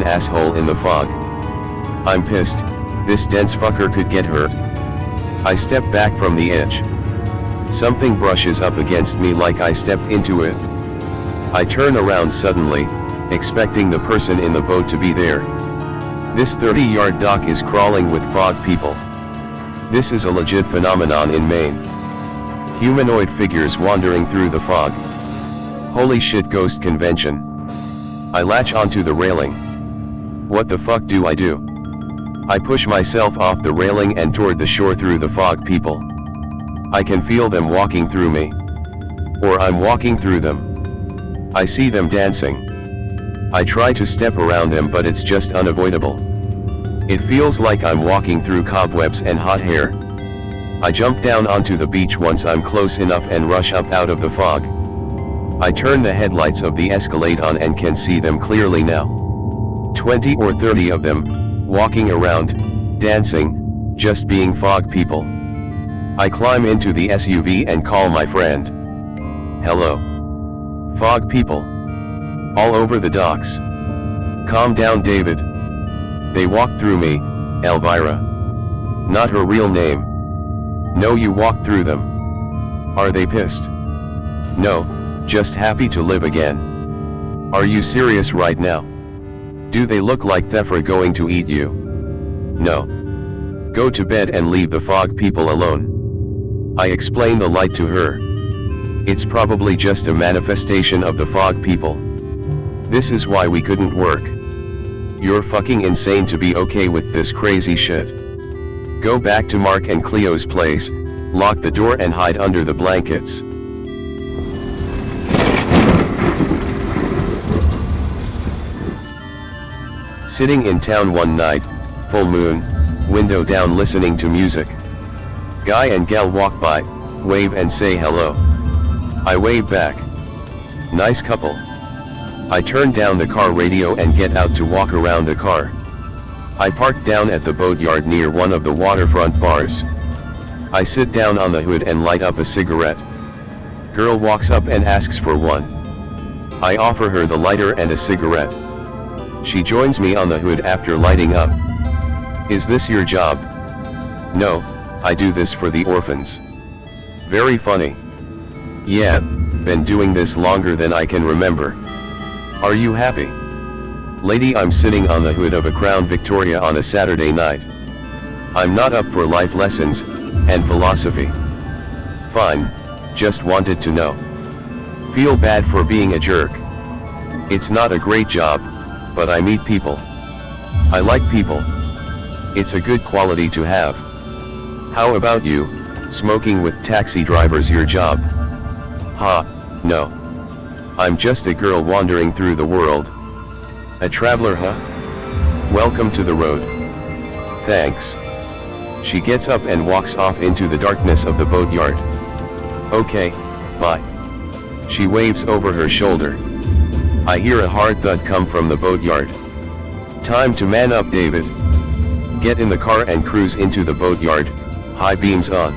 asshole in the fog. I'm pissed, this dense fucker could get hurt. I step back from the edge. Something brushes up against me like I stepped into it. I turn around suddenly, expecting the person in the boat to be there. This 30-yard dock is crawling with fog people. This is a legit phenomenon in Maine. Humanoid figures wandering through the fog. Holy shit, ghost convention. I latch onto the railing. What the fuck do I do? I push myself off the railing and toward the shore through the fog people. I can feel them walking through me. Or I'm walking through them. I see them dancing. I try to step around them, but it's just unavoidable. It feels like I'm walking through cobwebs and hot hair. I jump down onto the beach once I'm close enough and rush up out of the fog. I turn the headlights of the Escalade on and can see them clearly now. 20 or 30 of them, walking around, dancing, just being fog people. I climb into the SUV and call my friend. Hello. Fog people. All over the docks. Calm down, David. They walked through me, Elvira. Not her real name. No, you walked through them. Are they pissed? No, just happy to live again. Are you serious right now? Do they look like they're going to eat you? No. Go to bed and leave the fog people alone. I explain the light to her. It's probably just a manifestation of the fog people. This is why we couldn't work. You're fucking insane to be okay with this crazy shit. Go back to Mark and Cleo's place, lock the door and hide under the blankets. Sitting in town one night, full moon, window down listening to music. Guy and gal walk by, wave and say hello. I wave back. Nice couple. I turn down the car radio and get out to walk around the car. I park down at the boatyard near one of the waterfront bars. I sit down on the hood and light up a cigarette. Girl walks up and asks for one. I offer her the lighter and a cigarette. She joins me on the hood after lighting up. Is this your job? No, I do this for the orphans. Very funny. Yeah, been doing this longer than I can remember. Are you happy? Lady, I'm sitting on the hood of a Crown Victoria on a Saturday night. I'm not up for life lessons, and philosophy. Fine, just wanted to know. Feel bad for being a jerk. It's not a great job, but I meet people. I like people. It's a good quality to have. How about you, smoking with taxi drivers your job? Ha, no. I'm just a girl wandering through the world. A traveler, huh? Welcome to the road. Thanks. She gets up and walks off into the darkness of the boatyard. Okay, bye. She waves over her shoulder. I hear a hard thud come from the boatyard. Time to man up, David. Get in the car and cruise into the boatyard, high beams on.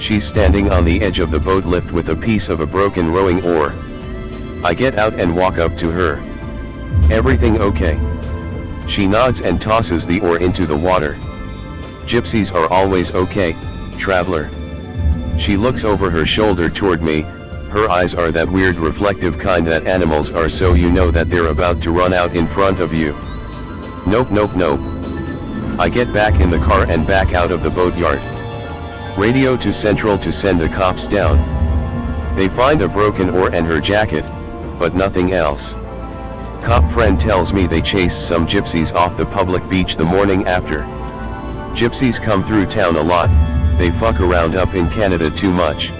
She's standing on the edge of the boat lift with a piece of a broken rowing oar. I get out and walk up to her. Everything okay? She nods and tosses the oar into the water. Gypsies are always okay, traveler. She looks over her shoulder toward me, her eyes are that weird reflective kind that animals are, so you know that they're about to run out in front of you. Nope, nope, nope. I get back in the car and back out of the boatyard. Radio to Central to send the cops down. They find a broken oar and her jacket, but nothing else. Cop friend tells me they chased some gypsies off the public beach the morning after. Gypsies come through town a lot, they fuck around up in Canada too much.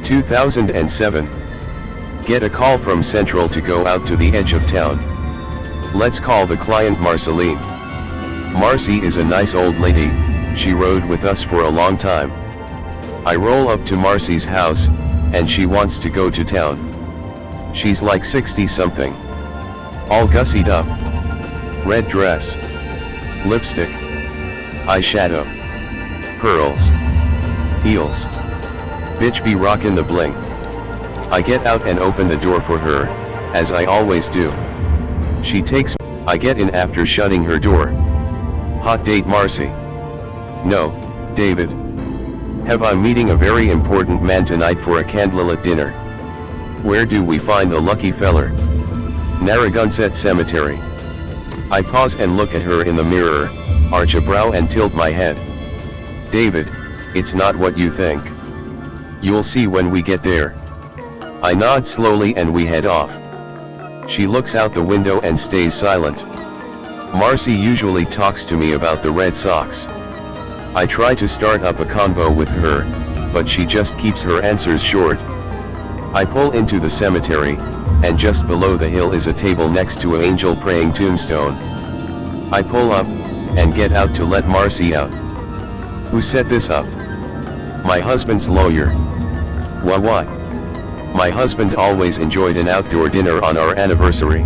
(2007) Get a call from Central to go out to the edge of town. Let's call the client Marceline. Marcy is a nice old lady, she rode with us for a long time. I roll up to Marcy's house, and she wants to go to town. She's like 60 something. All gussied up. Red dress. Lipstick. Eyeshadow. Pearls. Heels. Bitch be rockin' the bling. I get out and open the door for her, as I always do. She takes me. I get in after shutting her door. Hot date Marcy. No, David. Have I'm meeting a very important man tonight for a candlelit dinner. Where do we find the lucky feller? Narragansett Cemetery. I pause and look at her in the mirror, arch a brow and tilt my head. David, it's not what you think. You'll see when we get there. I nod slowly and we head off. She looks out the window and stays silent. Marcy usually talks to me about the Red Sox. I try to start up a convo with her, but she just keeps her answers short. I pull into the cemetery, and just below the hill is a table next to an angel praying tombstone. I pull up, and get out to let Marcy out. Who set this up? My husband's lawyer. What? My husband always enjoyed an outdoor dinner on our anniversary.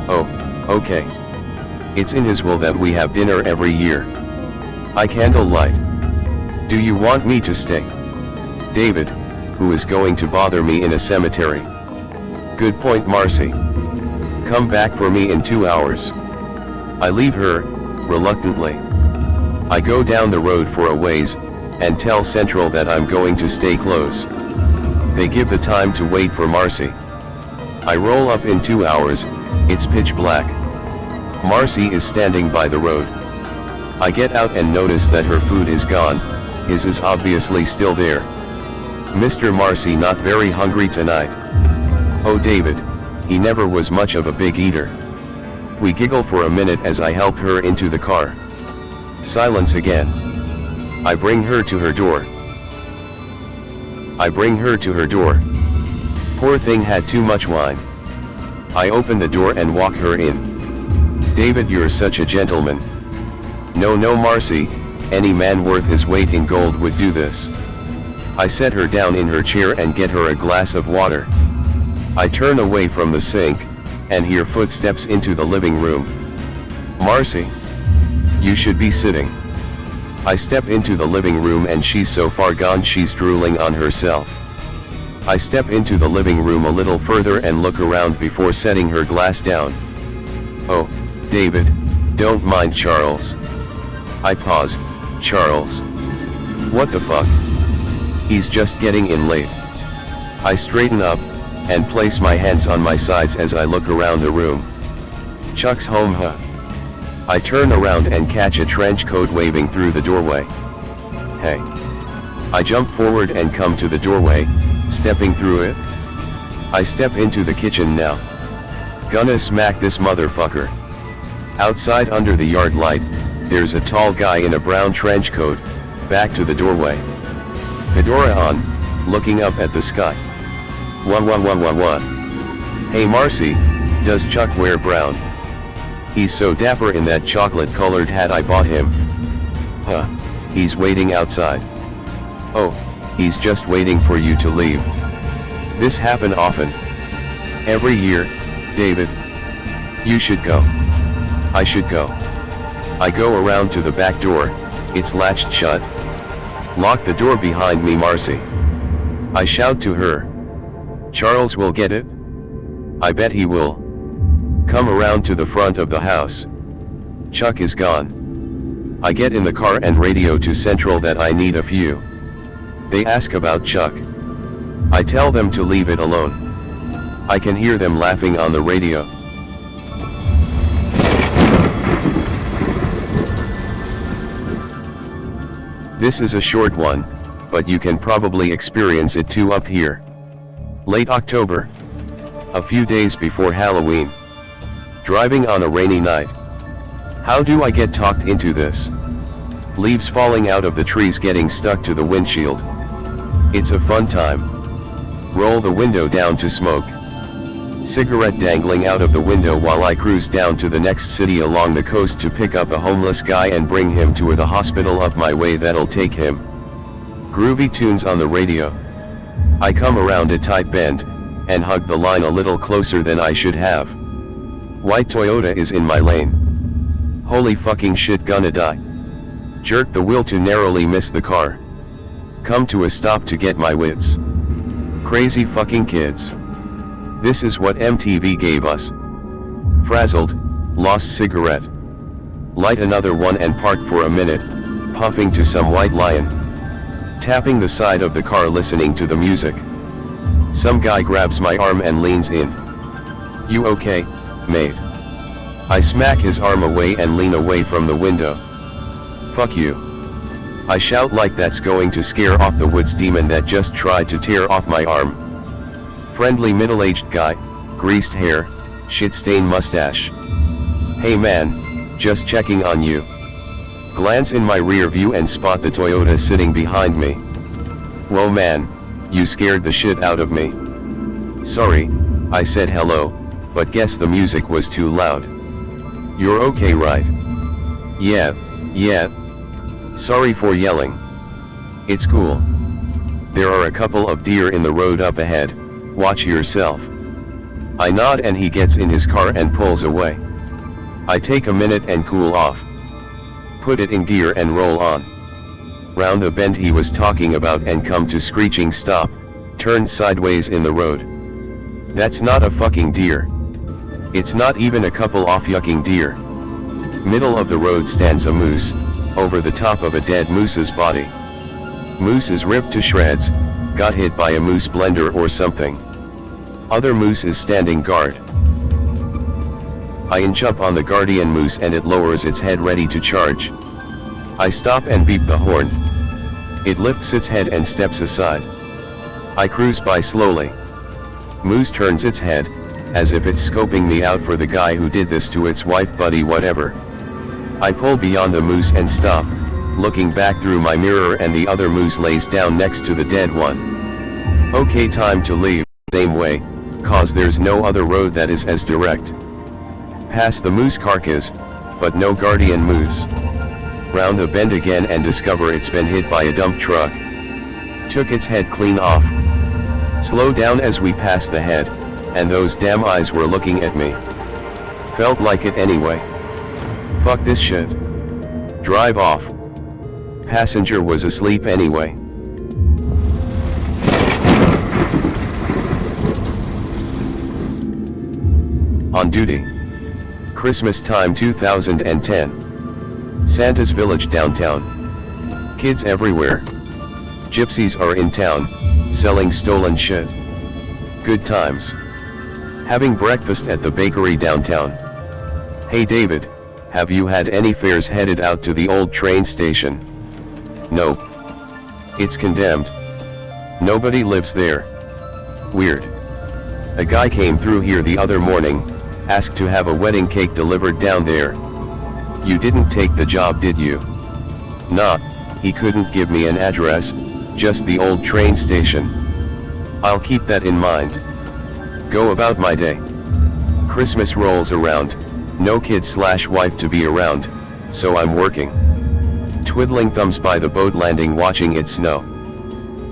Oh, okay. It's in his will that we have dinner every year. I candlelight. Do you want me to stay? David, who is going to bother me in a cemetery? Good point, Marcy. Come back for me in 2 hours. I leave her, reluctantly. I go down the road for a ways, and tell Central that I'm going to stay close. They give the time to wait for Marcy. I roll up in 2 hours, it's pitch black. Marcy is standing by the road. I get out and notice that her food is gone, his is obviously still there. Mr. Marcy not very hungry tonight. Oh David, he never was much of a big eater. We giggle for a minute as I help her into the car. Silence again. I bring her to her door. Poor thing had too much wine. I open the door and walk her in. David, you're such a gentleman. No Marcy, any man worth his weight in gold would do this. I set her down in her chair and get her a glass of water. I turn away from the sink, and hear footsteps into the living room. Marcy? You should be sitting. I step into the living room and she's so far gone she's drooling on herself. I step into the living room a little further and look around before setting her glass down. Oh, David, don't mind Charles. I pause. Charles? What the fuck? He's just getting in late. I straighten up, and place my hands on my sides as I look around the room. Chuck's home, huh? I turn around and catch a trench coat waving through the doorway. Hey. I jump forward and come to the doorway, stepping through it. I step into the kitchen now. Gonna smack this motherfucker. Outside under the yard light, there's a tall guy in a brown trench coat, back to the doorway. Fedora on, looking up at the sky. What? Hey Marcy, does Chuck wear brown? He's so dapper in that chocolate-colored hat I bought him. Huh, he's waiting outside. Oh, he's just waiting for you to leave. This happen often. Every year, David. You should go. I should go. I go around to the back door, it's latched shut. Lock the door behind me, Marcy. I shout to her. Charles will get it? I bet he will. Come around to the front of the house. Chuck is gone. I get in the car and radio to Central that I need a few. They ask about Chuck. I tell them to leave it alone. I can hear them laughing on the radio. This is a short one, but you can probably experience it too up here. Late October. A few days before Halloween. Driving on a rainy night. How do I get talked into this? Leaves falling out of the trees getting stuck to the windshield. It's a fun time. Roll the window down to smoke. Cigarette dangling out of the window while I cruise down to the next city along the coast to pick up a homeless guy and bring him to the hospital up my way that'll take him. Groovy tunes on the radio. I come around a tight bend, and hug the line a little closer than I should have. White Toyota is in my lane. Holy fucking shit, gonna die. Jerk the wheel to narrowly miss the car. Come to a stop to get my wits. Crazy fucking kids. This is what MTV gave us. Frazzled, lost cigarette. Light another one and park for a minute, puffing to some white lion. Tapping the side of the car listening to the music. Some guy grabs my arm and leans in. You okay, mate? I smack his arm away and lean away from the window. Fuck you. I shout like that's going to scare off the woods demon that just tried to tear off my arm. Friendly middle-aged guy, greased hair, shit-stained mustache. Hey man, just checking on you. Glance in my rear view and spot the Toyota sitting behind me. Whoa man, you scared the shit out of me. Sorry, I said hello, but guess the music was too loud. You're okay right? Yeah. Sorry for yelling. It's cool. There are a couple of deer in the road up ahead, watch yourself. I nod and he gets in his car and pulls away. I take a minute and cool off. Put it in gear and roll on. Round the bend he was talking about and come to screeching stop, turned sideways in the road. That's not a fucking deer. It's not even a couple off yucking deer. Middle of the road stands a moose, over the top of a dead moose's body. Moose is ripped to shreds, got hit by a moose blender or something. Other moose is standing guard. I inch up on the guardian moose and it lowers its head ready to charge. I stop and beep the horn. It lifts its head and steps aside. I cruise by slowly. Moose turns its head, as if it's scoping me out for the guy who did this to its wife buddy whatever. I pull beyond the moose and stop, looking back through my mirror and the other moose lays down next to the dead one. Okay, time to leave, same way, cause there's no other road that is as direct. Past the moose carcass, but no guardian moose. Round the bend again and discover it's been hit by a dump truck. Took its head clean off. Slow down as we pass the head, and those damn eyes were looking at me. Felt like it anyway. Fuck this shit. Drive off. Passenger was asleep anyway. On duty. Christmas time 2010. Santa's Village downtown. Kids everywhere. Gypsies are in town, selling stolen shit. Good times. Having breakfast at the bakery downtown. Hey David, have you had any fares headed out to the old train station? Nope. It's condemned. Nobody lives there. Weird. A guy came through here the other morning, asked to have a wedding cake delivered down there. You didn't take the job, did you? Nah, he couldn't give me an address, just the old train station. I'll keep that in mind. Go about my day. Christmas rolls around, no kid/wife to be around, so I'm working. Twiddling thumbs by the boat landing watching it snow.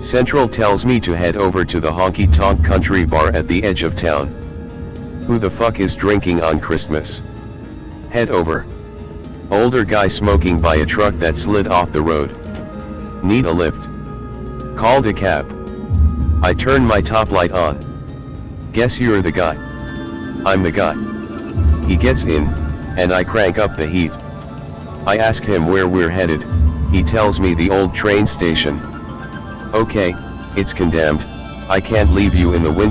Central tells me to head over to the honky tonk country bar at the edge of town. Who the fuck is drinking on Christmas? Head over. Older guy smoking by a truck that slid off the road. Need a lift. Called a cab. I turn my top light on. Guess you're the guy. I'm the guy. He gets in, and I crank up the heat. I ask him where we're headed, he tells me the old train station. Okay, it's condemned, I can't leave you in the winter.